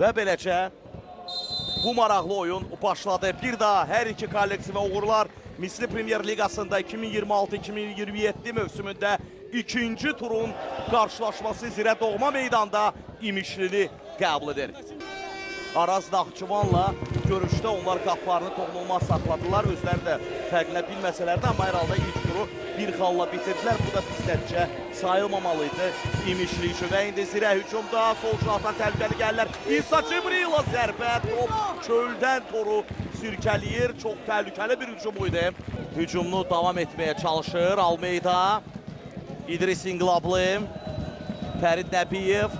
Və beləcə bu maraqlı oyun başladı. Bir daha hər iki kollektivə uğurlar. Misli Premyer Liqasında 2026-2027 mövsümündə ikinci turun qarşılaşması Zirə Doğma meydanda İmişlini qəbul edir. Araz Naxçıvanla görüşdə onlar qapılarını toxunulmaz saxladılar. Özləri də fərqlə bilməsələr də, amma hər halda ilk turu bir xalla bitirdilər. Bu da pis nəticə sayılmamalıydı İmişli üçün. Və indi Zirə hücumda sol cinahdan təhlükəli gəlirlər. İsa Cibrila zərbə, top çöldən toru sürkəliyir. Çox təhlükəli bir hücum idi. Hücumunu davam etməyə çalışır Almeyda. İdris İnqilablı, Fərid Nəbiyev,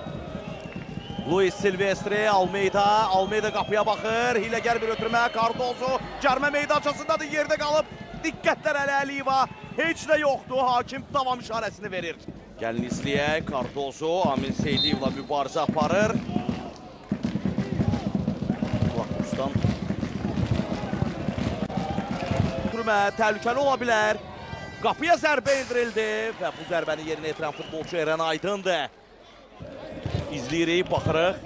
Luis Silvestri, Almeyda qapıya baxır, hiləgər bir ötürmə, Cardozo cərmə meydançasındadır, yerdə qalıb, diqqətlər Əliyeva, heç də yoxdur, hakim davam işarəsini verir. Gəlin izləyək, Cardozo, Amin Seydiyevlə mübarizə aparır. Qulaqmusdan. Ötürmə, təhlükəli ola bilər, qapıya zərbə indirildi və bu zərbəni yerinə yetirən futbolçu Eren Aydındır. İzləyirik, baxırıq.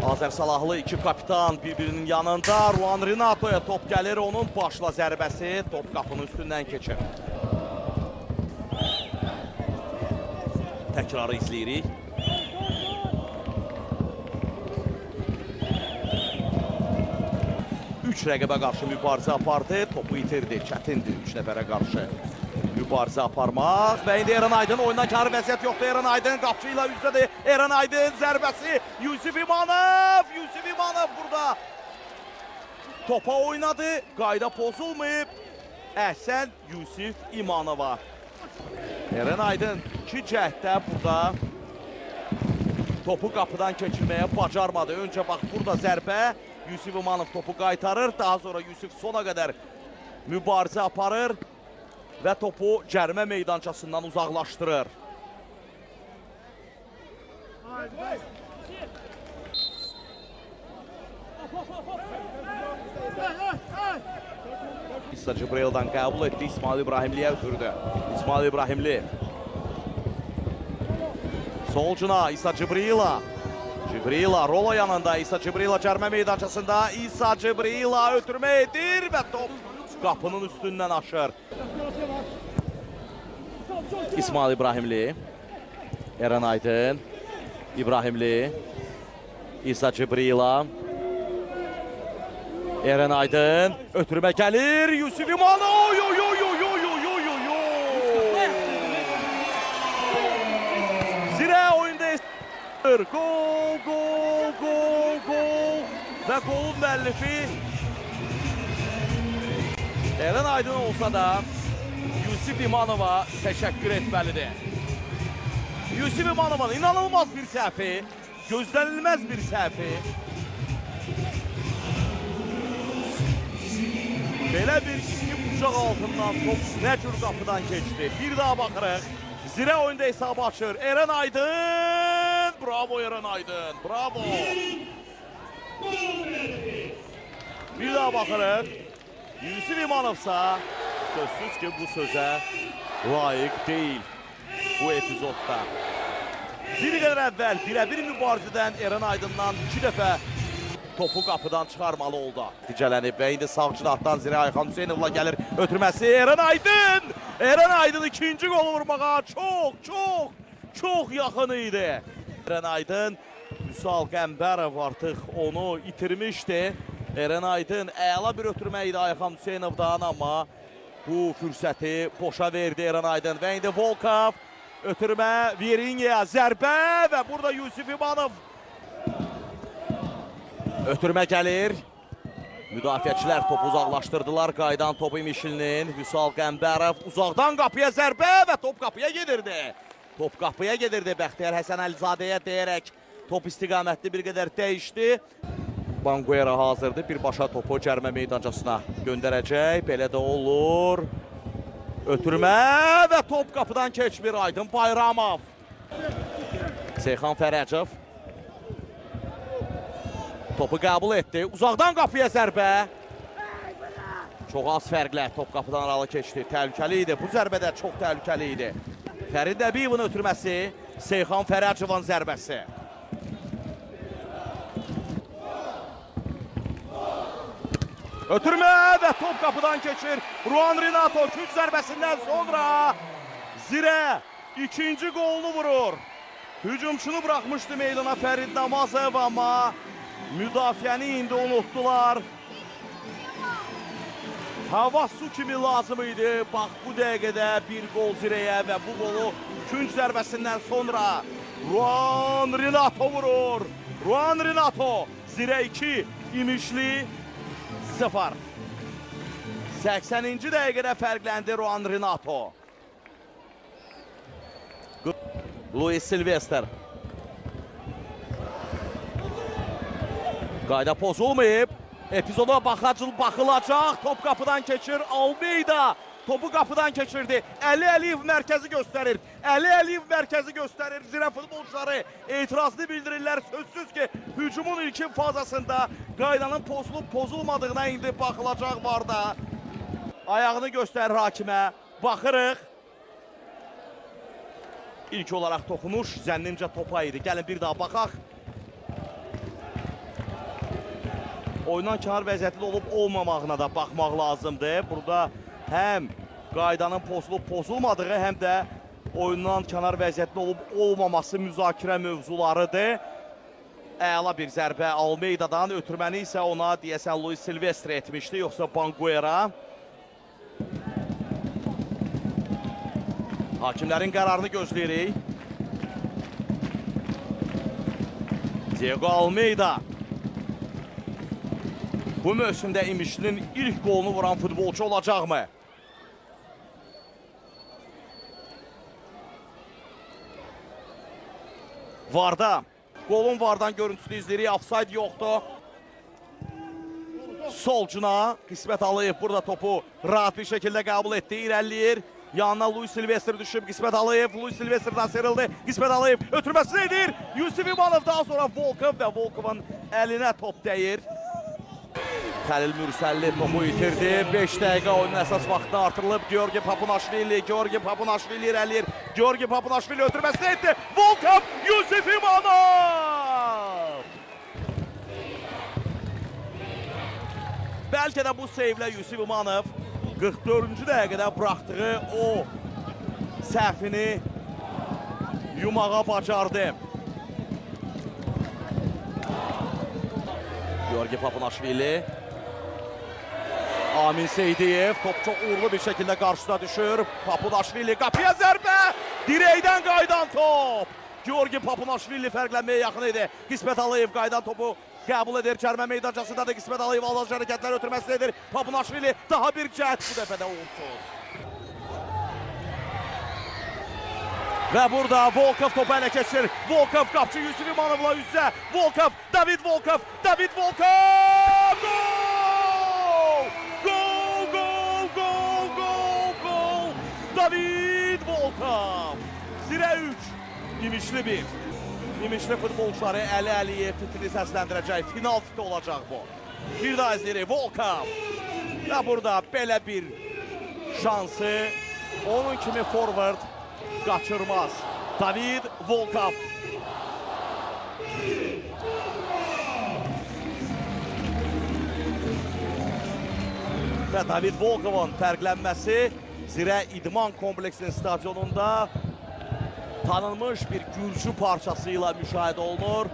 Azər Salahlı iki kapitan bir-birinin yanında. Ruan Renato'ya top gəlir, onun başla zərbəsi top qapının üstündən keçir. Təkrarı izləyirik. Üç rəqibə qarşı mübarizə apardı, topu itirdi, çətindir 3 nəfərə qarşı mübarizə aparmaq. Və indi Eren Aydın oyundan kar vəziyyət yoxdur. Eren Aydın qapçı ilə üzdədir. Eren Aydın zərbəsi. Yusif İmanov burada topa oynadı. Qayda pozulmayıb. Əhsən Yusif İmanova. Eren Aydın iki cəhddə burada topu qapıdan keçirməyə bacarmadı. Öncə bax burada zərbə. Yusif İmanov topu qaytarır. Daha sonra Yusif sona qədər mübarizə aparır və topu cərmə meydançasından uzaqlaşdırır. İsa Cibril'dan qəbul etdi, İsmail İbrahimliyə ötürdü. İsmail İbrahimli. Solcuna İsa Cibrila. Cibrila Rolo yanında, İsa Cibrila cərmə meydançasında. İsa Cibrila ötürmə edir və top qapının üstündən aşır. İsmail İbrahimli, Eren Aydın, İbrahimli, İsa Cibrila, Eren Aydın, ötürmə gəlir, Yusuf İmanov, Zirə oyunda gol və golun müəllifi Eren Aydın olsa da Yusif İmanova təşəkkür etməlidir. Yusif İmanova'nın inanılmaz bir səhvi, gözlənilməz bir səhvi. Belə bir iki bucaq altından top nə cür qapıdan keçdi. Bir daha baxırıq. Zirə oyunda hesabı açır. Eren Aydın. Bravo Eren Aydın. Bravo. Bir daha baxırıq. Yusif İmanovsa sözsüz ki bu sözə layiq deyil bu epizodda. Bir qədər əvvəl birə-bir mübarizədən Eren Aydından 2 dəfə topu qapıdan çıxarmalı oldu. Nəticələnib və indi sağ cinahdan Zirə Ayxan Hüseynovla gəlir ötürməsi. Eren Aydın! Eren Aydın ikinci gol vurmağa çox yaxın idi. Eren Aydın, Müsal Qəmbərov artıq onu itirmişdi. Eren Aydın əla bir ötürmə idi Ayxan Hüseynovdan, amma bu fürsəti boşa verdi Eren Aydın. Və indi Volkov ötürmə, Virinha zərbə və burada Yusif İmanov. Ötürmə gəlir. Müdafiəçilər topu uzaqlaşdırdılar. Qaydan topu İmişlinin. Vüsal Qəmbərov uzaqdan qapıya zərbə və top qapıya gedirdi. Top qapıya gedirdi. Bəxtiyar Həsən Əlizadəyə deyərək top istiqamətli bir qədər dəyişdi. Banguera hazırdır. Birbaşa topu cərmə meydançasına göndərəcək. Belə də olur. Ötürmə və top qapıdan keçmir Aydın Bayramov. Seyxan Fərəcov. Topu qəbul etdi. Uzaqdan qapıya zərbə. Çox az fərqlə top qapıdan aralı keçdi. Təhlükəli idi. Bu zərbə də çox təhlükəli idi. Fərid Nəbiyevin ötürməsi. Seyxan Fərəcovun zərbəsi. Ötürmə və top qapıdan keçir. Ruan Renato güc zərbəsindən sonra Zirə ikinci qolunu vurur. Hücumçunu buraxmışdı meydana Fərid Namazov, amma müdafiəni indi unutdular. Hava su kimi lazım idi. Bax bu dəqiqədə bir qol Zirəyə və bu qolu günc zərbəsindən sonra Ruan Renato vurur. Ruan Renato, Zirə 2, İmişli 0. 80-ci dəqiqədə fərqləndi Ruan Renato. Luis Silvester. Qayda pozulmayıb. Epizoda baxılacaq. Top qapıdan keçir. Almeida topu qapıdan keçirdi. Əli Əliyev mərkəzi göstərir. Əli Əliyev mərkəzi göstərir. Zirə futbolçuları etirazını bildirirlər. Sözsüz ki, hücumun ilkin fazasında qaydanın pozulmadığına indi baxılacaq var da. Ayağını göstərir hakimə. Baxırıq. İlk olaraq toxunuş zənnimcə topa idi. Gəlin bir daha baxaq. Oyundan kənar vəziyyətli olub olmamağına da baxmaq lazımdır. Burada həm qaydanın pozulmadığı, həm də oyundan kənar vəziyyətli olub olmaması müzakirə mövzularıdır. Əla bir zərbə Almeida'dan, ötürməni isə ona deyəsən Luis Silvestre etmişdi, yoxsa Banguera. Hakimlərin qərarını gözləyirik. Diego Almeida. Bu mövsümdə İmişlinin ilk qolunu vuran futbolçu olacaqmı? Varda. Qolun vardan görüntüsünü izləyirik. Offside yoxdur. Solcuna Qismət Aliyev burada topu rahat bir şəkildə qəbul etdi. İrəliyir. Yanına Luis Silvestre düşüb. Qismət Aliyev. Luis Silvestre'dan sıyrıldı. Qismət Aliyev ötürməsini edir. Yusuf İmanov daha sonra Volkov və Volkovun əlinə top dəyir. Xəlil Mürsəlli topu itirdi. 5 dəqiqə oyunun əsas vaxtı artırılıb. Georgi Papunaşvili irəliyir. Georgi Papunaşvili ötürməsini etdi. Volkov, Yusuf İmanov! Bəlkə də bu seyvlə Yusuf İmanov 44-cü dəqiqədə buraxdığı o səhvini yumağa bacardı. Georgi Papunaşvili. Amin Seydiyev top çox uğurlu bir şəkildə qarşısına düşür. Papunaşvili qapıya zərbə. Dirəkdən qaydan top. Georgi Papunaşvili fərqlənməyə yaxın idi. Qismət Aliyev qaydan topu qəbul edir. Cərmə meydancasında da Qismət Aliyev alacaq hərəkətlər ötürməsini edir. Papunaşvili daha bir cəhət bu dəfə də uğursuz. Və burada Volkov topu ələ keçir. Volkov qapçı Yusuf İmanovla üzə. Volkov, David Volkov, David Volkov! Gol! Gol, gol, gol, gol, gol! David Volkov! Zirə 3, İmişli 1. İmişli futbolçuları Əli Əliyev fitini səsləndirəcək. Final fiti olacaq bu. Bir daha izləyirik. Volkov! Və burada belə bir şansı onun kimi forward qaçırmaz. David Volkov. Və David Volkovun fərqlənməsi Zirə İdman kompleksinin stadionunda tanınmış bir gürcü parçasıyla müşahidə olunur.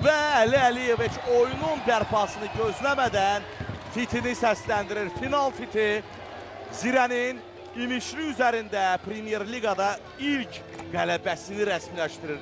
Və Əli Əliyev heç oyunun bərpasını gözləmədən fitini səsləndirir. Final fiti Zirənin İmişli üzərində Premyer Liqada ilk qələbəsini rəsmiləşdirir.